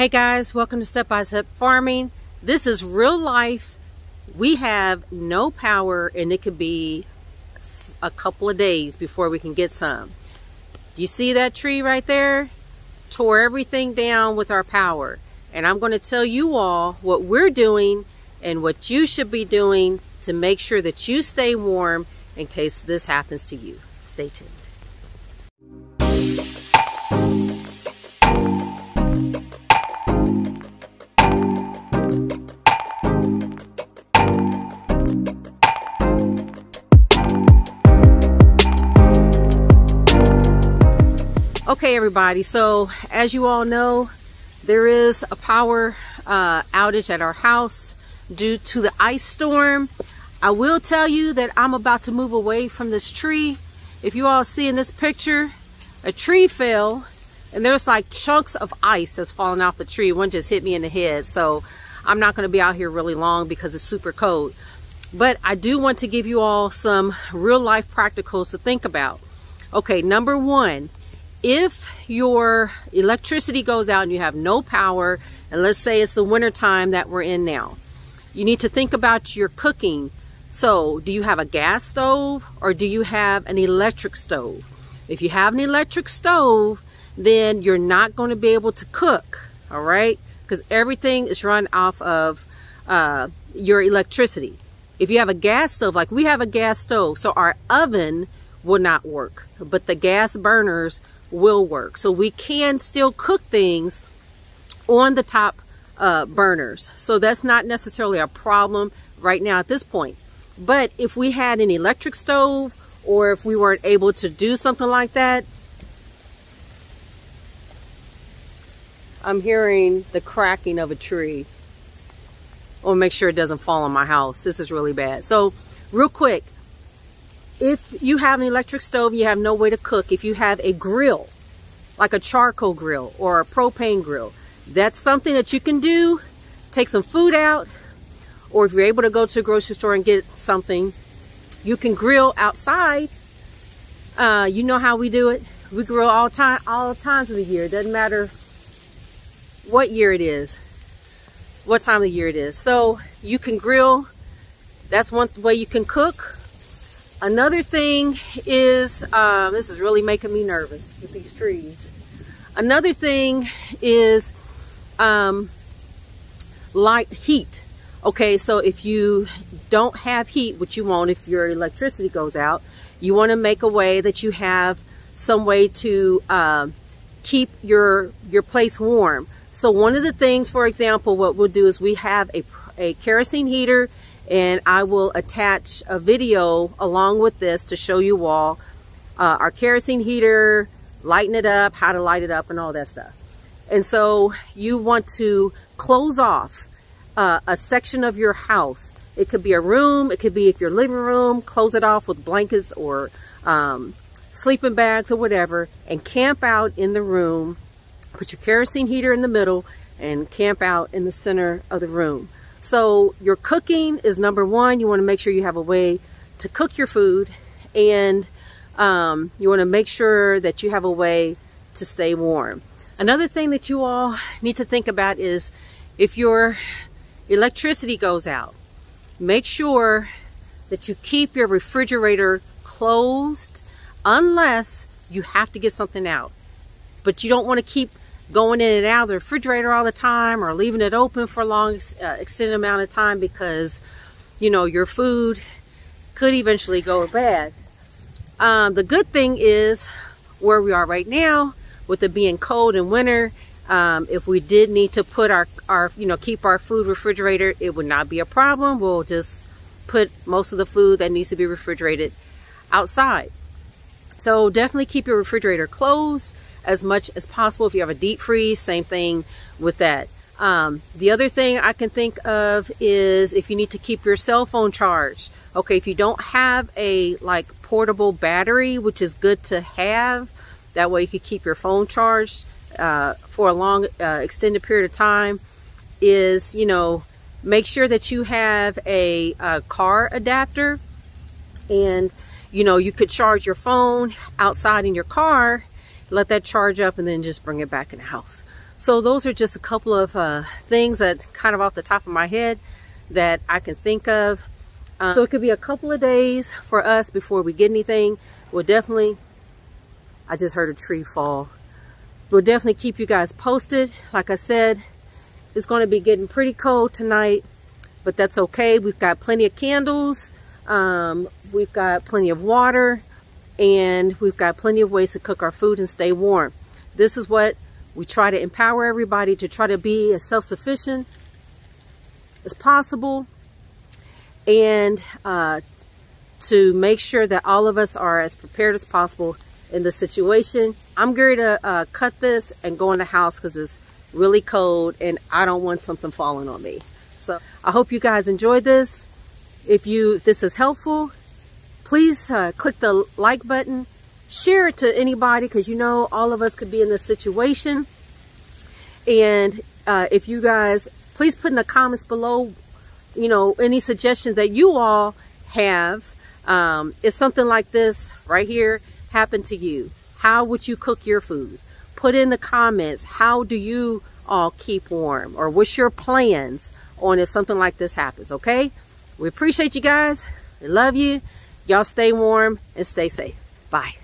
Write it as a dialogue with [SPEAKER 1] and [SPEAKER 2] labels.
[SPEAKER 1] Hey guys, welcome to Step by Step Farming. This is real life. We have no power and it could be a couple of days before we can get some. Do you see that tree right there? Tore everything down with our power. And I'm going to tell you all what we're doing and what you should be doing to make sure that you stay warm in case this happens to you. Stay tuned. Okay everybody, so as you all know, there is a power outage at our house due to the ice storm. I will tell you that I'm about to move away from this tree. If you all see in this picture, a tree fell and there's like chunks of ice that's falling off the tree. One just hit me in the head, so I'm not going to be out here really long because it's super cold. But I do want to give you all some real life practicals to think about. Okay, number one, if your electricity goes out and you have no power, and let's say it's the winter time that we're in now, you need to think about your cooking. So do you have a gas stove or do you have an electric stove? If you have an electric stove, then you're not going to be able to cook, all right? Because everything is run off of your electricity. If you have a gas stove, like we have a gas stove, so our oven will not work, but the gas burners will work. So we can still cook things on the top burners. So that's not necessarily a problem right now at this point. But if we had an electric stove or if we weren't able to do something like that, I'm hearing the cracking of a tree. I'll make sure it doesn't fall on my house. This is really bad. So real quick, if you have an electric stove, you have no way to cook. If you have a grill, like a charcoal grill or a propane grill, that's something that you can do. Take some food out, or if you're able to go to the grocery store and get something, you can grill outside. You know how we do it. We grill all times of the year. It doesn't matter what year it is, what time of the year it is. So you can grill. That's one way you can cook. Another thing is, this is really making me nervous with these trees. Another thing is light heat. Okay, so if you don't have heat, which you won't if your electricity goes out, you want to make a way that you have some way to keep your place warm. So one of the things, for example, what we'll do is we have a kerosene heater, and I will attach a video along with this to show you all our kerosene heater, lighten it up, how to light it up, and all that stuff. And so you want to close off a section of your house. It could be a room, it could be your living room. Close it off with blankets or sleeping bags or whatever, and camp out in the room. Put your kerosene heater in the middle and camp out in the center of the room. So your cooking is number one. You want to make sure you have a way to cook your food, and you want to make sure that you have a way to stay warm. Another thing that you all need to think about is if your electricity goes out, make sure that you keep your refrigerator closed unless you have to get something out. But you don't want to keep going in and out of the refrigerator all the time or leaving it open for a long extended amount of time, because you know your food could eventually go bad. The good thing is where we are right now, with it being cold and winter, if we did need to put keep our food refrigerated, it would not be a problem. We'll just put most of the food that needs to be refrigerated outside. So definitely keep your refrigerator closed as much as possible. If you have a deep freeze, same thing with that. The other thing I can think of is if you need to keep your cell phone charged. Okay, if you don't have a portable battery, which is good to have, that way you can keep your phone charged for a long extended period of time, is make sure that you have a car adapter, and you could charge your phone outside in your car, let that charge up, and then just bring it back in the house. So those are just a couple of things that kind of off the top of my head that I can think of. So it could be a couple of days for us before we get anything. We'll definitely, I just heard a tree fall. We'll definitely keep you guys posted. Like I said, it's going to be getting pretty cold tonight, but that's okay. We've got plenty of candles. We've got plenty of water, and we've got plenty of ways to cook our food and stay warm. This is what we try to empower everybody to try to be as self-sufficient as possible, and to make sure that all of us are as prepared as possible in the situation. I'm going to cut this and go in the house because it's really cold and I don't want something falling on me. So I hope you guys enjoyed this. If this is helpful, please click the like button, share it to anybody, because you know all of us could be in this situation. And if you guys, please put in the comments below, you know, any suggestions that you all have. If something like this right here happened to you, how would you cook your food? Put in the comments, how do you all keep warm, or what's your plans on if something like this happens? Okay, we appreciate you guys. We love you. Y'all stay warm and stay safe. Bye.